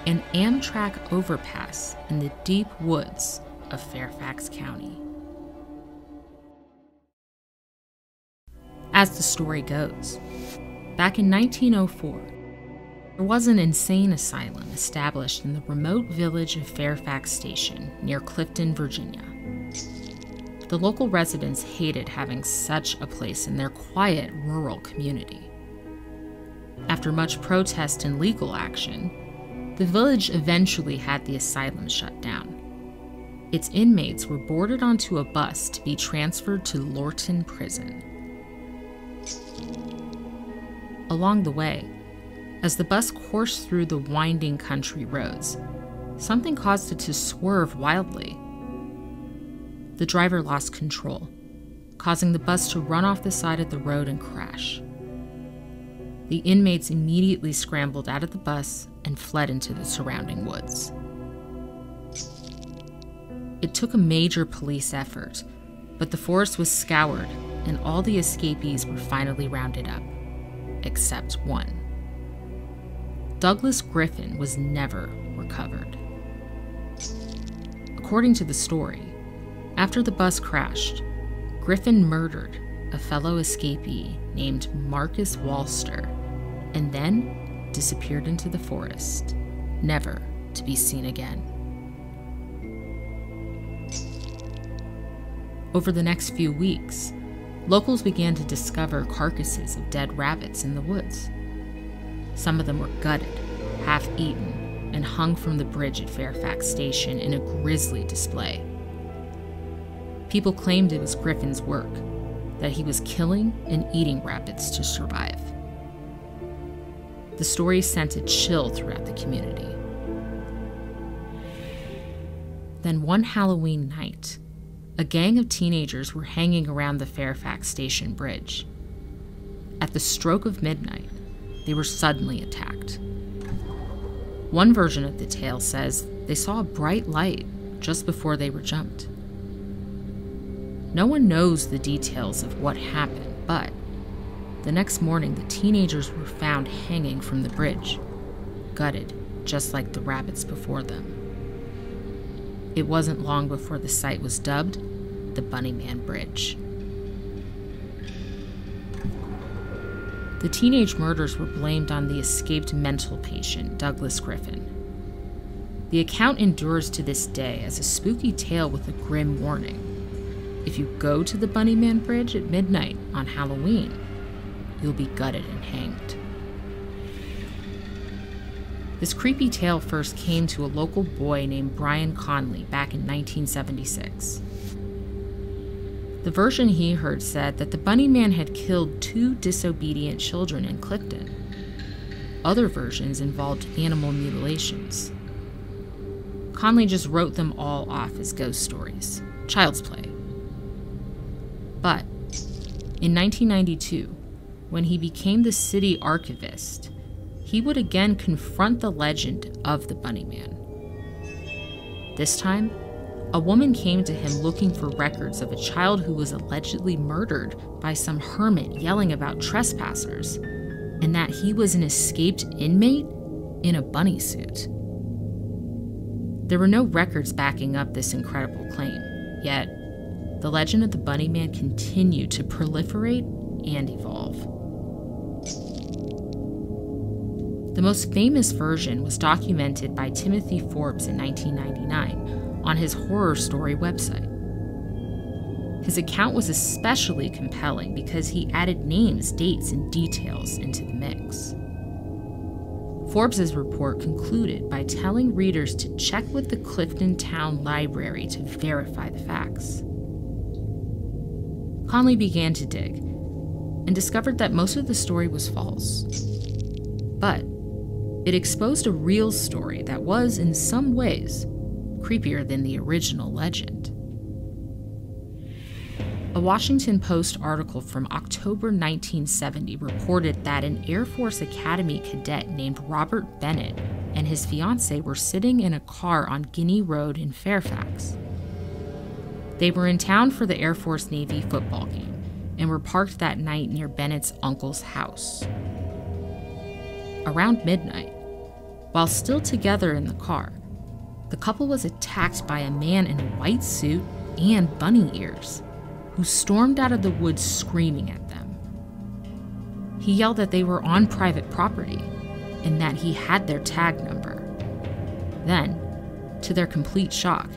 an Amtrak overpass in the deep woods of Fairfax County. As the story goes, back in 1904, there was an insane asylum established in the remote village of Fairfax Station near Clifton, Virginia. The local residents hated having such a place in their quiet rural community. After much protest and legal action, the village eventually had the asylum shut down. Its inmates were boarded onto a bus to be transferred to Lorton Prison. Along the way, As the bus coursed through the winding country roads, something caused it to swerve wildly. The driver lost control, causing the bus to run off the side of the road and crash. The inmates immediately scrambled out of the bus and fled into the surrounding woods. It took a major police effort, but the forest was scoured and all the escapees were finally rounded up, except one. Douglas Griffin was never recovered. According to the story, after the bus crashed, Griffin murdered a fellow escapee named Marcus Walster and then disappeared into the forest, never to be seen again. Over the next few weeks, locals began to discover carcasses of dead rabbits in the woods. Some of them were gutted, half-eaten, and hung from the bridge at Fairfax Station in a grisly display. People claimed it was Griffin's work, that he was killing and eating rabbits to survive. The story sent a chill throughout the community. Then one Halloween night, a gang of teenagers were hanging around the Fairfax Station bridge. At the stroke of midnight, they were suddenly attacked. One version of the tale says they saw a bright light just before they were jumped. No one knows the details of what happened, but the next morning the teenagers were found hanging from the bridge, gutted just like the rabbits before them. It wasn't long before the site was dubbed the Bunnyman Bridge. The teenage murders were blamed on the escaped mental patient, Douglas Griffin. The account endures to this day as a spooky tale with a grim warning. If you go to the Bunnyman Bridge at midnight on Halloween, you'll be gutted and hanged. This creepy tale first came to a local boy named Brian Conley back in 1976. The version he heard said that the Bunnyman had killed 2 disobedient children in Clifton. Other versions involved animal mutilations. Conley just wrote them all off as ghost stories, child's play. But in 1992, when he became the city archivist, he would again confront the legend of the Bunnyman. This time, a woman came to him looking for records of a child who was allegedly murdered by some hermit yelling about trespassers, and that he was an escaped inmate in a bunny suit. There were no records backing up this incredible claim, yet the legend of the Bunnyman continued to proliferate and evolve. The most famous version was documented by Timothy Forbes in 1999 on his horror story website. His account was especially compelling because he added names, dates, and details into the mix. Forbes's report concluded by telling readers to check with the Clifton Town Library to verify the facts. Conley began to dig and discovered that most of the story was false. But it exposed a real story that was, in some ways, creepier than the original legend. A Washington Post article from October 1970 reported that an Air Force Academy cadet named Robert Bennett and his fiancée were sitting in a car on Guinea Road in Fairfax. They were in town for the Air Force Navy football game and were parked that night near Bennett's uncle's house. Around midnight, while still together in the car, the couple was attacked by a man in a white suit and bunny ears, who stormed out of the woods screaming at them. He yelled that they were on private property and that he had their tag number. Then, to their complete shock,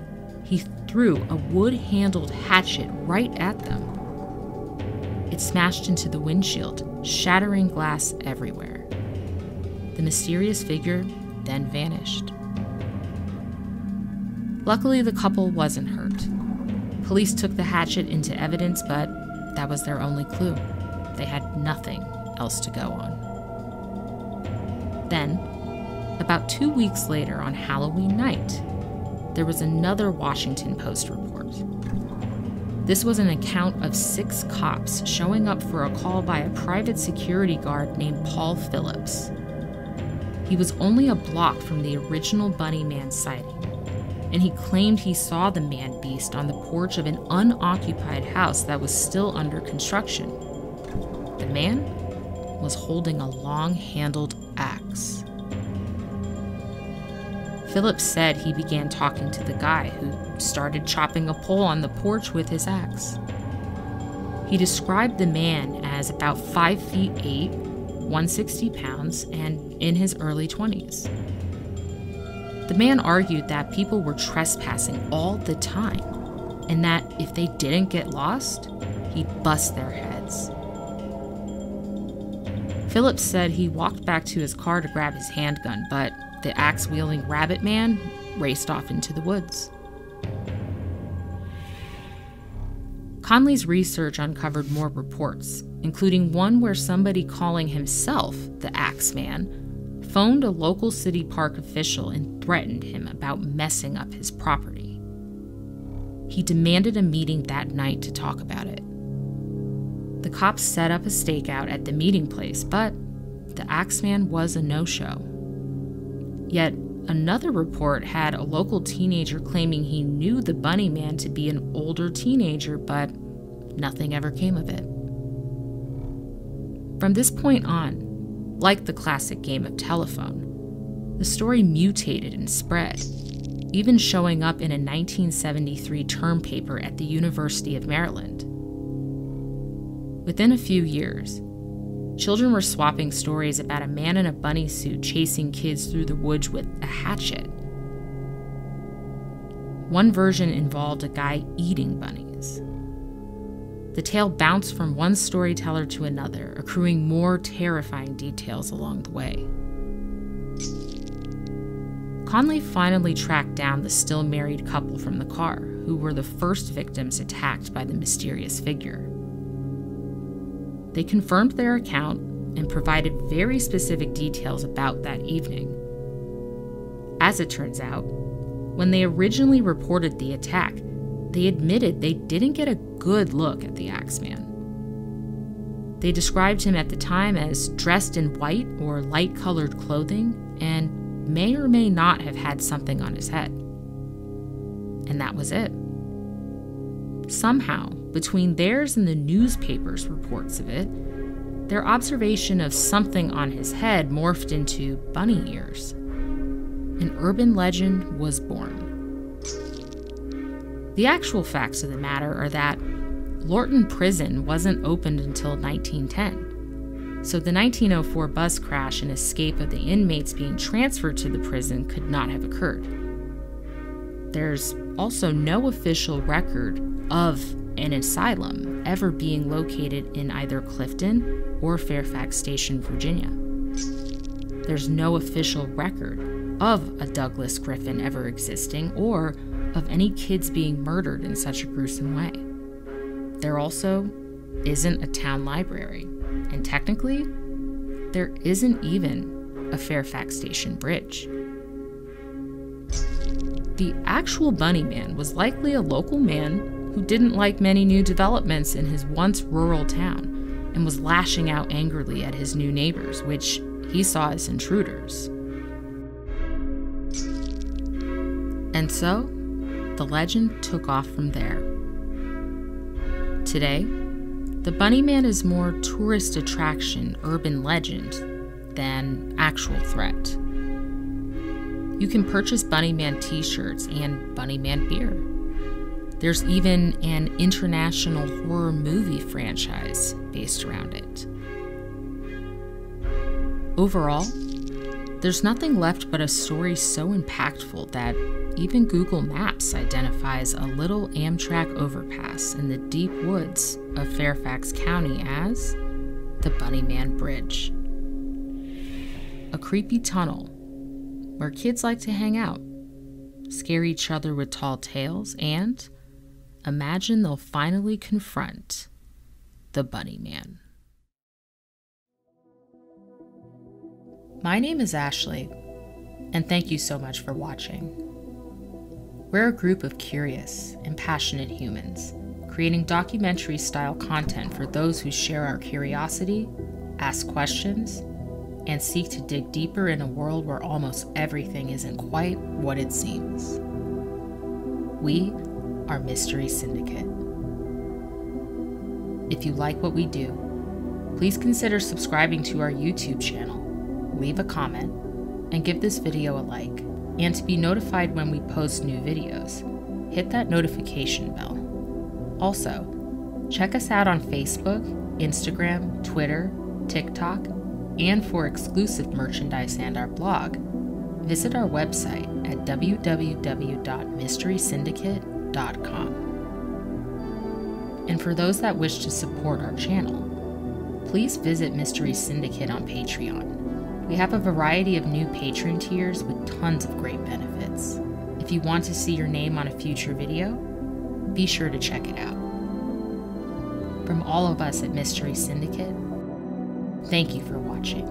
he threw a wood-handled hatchet right at them. It smashed into the windshield, shattering glass everywhere. The mysterious figure then vanished. Luckily, the couple wasn't hurt. Police took the hatchet into evidence, but that was their only clue. They had nothing else to go on. Then, about 2 weeks later on Halloween night, there was another Washington Post report. This was an account of 6 cops showing up for a call by a private security guard named Paul Phillips. He was only a block from the original Bunny Man sighting, and he claimed he saw the man-beast on the porch of an unoccupied house that was still under construction. The man was holding a long-handled axe. Phillips said he began talking to the guy, who started chopping a pole on the porch with his axe. He described the man as about 5 feet 8, 160 pounds, and in his early 20s. The man argued that people were trespassing all the time, and that if they didn't get lost, he'd bust their heads. Phillips said he walked back to his car to grab his handgun, but the axe-wielding rabbit man raced off into the woods. Conley's research uncovered more reports, including one where somebody calling himself the Axeman phoned a local city park official and threatened him about messing up his property. He demanded a meeting that night to talk about it. The cops set up a stakeout at the meeting place, but the Axeman was a no-show. Yet another report had a local teenager claiming he knew the Bunny Man to be an older teenager, but nothing ever came of it. From this point on, like the classic game of telephone, the story mutated and spread, even showing up in a 1973 term paper at the University of Maryland. Within a few years, children were swapping stories about a man in a bunny suit chasing kids through the woods with a hatchet. One version involved a guy eating bunnies. The tale bounced from one storyteller to another, accruing more terrifying details along the way. Conley finally tracked down the still married couple from the car, who were the first victims attacked by the mysterious figure. They confirmed their account and provided very specific details about that evening. As it turns out, when they originally reported the attack, they admitted they didn't get a good look at the Axeman. They described him at the time as dressed in white or light-colored clothing and may or may not have had something on his head. And that was it. Somehow, between theirs and the newspaper's reports of it, their observation of something on his head morphed into bunny ears. An urban legend was born. The actual facts of the matter are that Lorton Prison wasn't opened until 1910, so the 1904 bus crash and escape of the inmates being transferred to the prison could not have occurred. There's also no official record of an asylum ever being located in either Clifton or Fairfax Station, Virginia. There's no official record of a Douglas Griffin ever existing or of any kids being murdered in such a gruesome way. There also isn't a town library, and technically, there isn't even a Fairfax Station bridge. The actual Bunny Man was likely a local man who didn't like many new developments in his once rural town and was lashing out angrily at his new neighbors, which he saw as intruders. And so, the legend took off from there. Today, the Bunny Man is more tourist attraction, urban legend than actual threat. You can purchase Bunny Man t-shirts and Bunny Man beer. There's even an international horror movie franchise based around it. Overall, there's nothing left but a story so impactful that even Google Maps identifies a little Amtrak overpass in the deep woods of Fairfax County as the Bunny Man Bridge. A creepy tunnel where kids like to hang out, scare each other with tall tales, and imagine they'll finally confront the Bunny Man. My name is Ashley, and thank you so much for watching. We're a group of curious and passionate humans, creating documentary-style content for those who share our curiosity, ask questions, and seek to dig deeper in a world where almost everything isn't quite what it seems. We are Mystery Syndicate. If you like what we do, please consider subscribing to our YouTube channel, leave a comment, and give this video a like. And to be notified when we post new videos, hit that notification bell. Also, check us out on Facebook, Instagram, Twitter, TikTok, and for exclusive merchandise and our blog, visit our website at www.mysterysyndicate.com. And for those that wish to support our channel, please visit Mystery Syndicate on Patreon. We have a variety of new patron tiers with tons of great benefits. If you want to see your name on a future video, be sure to check it out. From all of us at Mystery Syndicate, thank you for watching.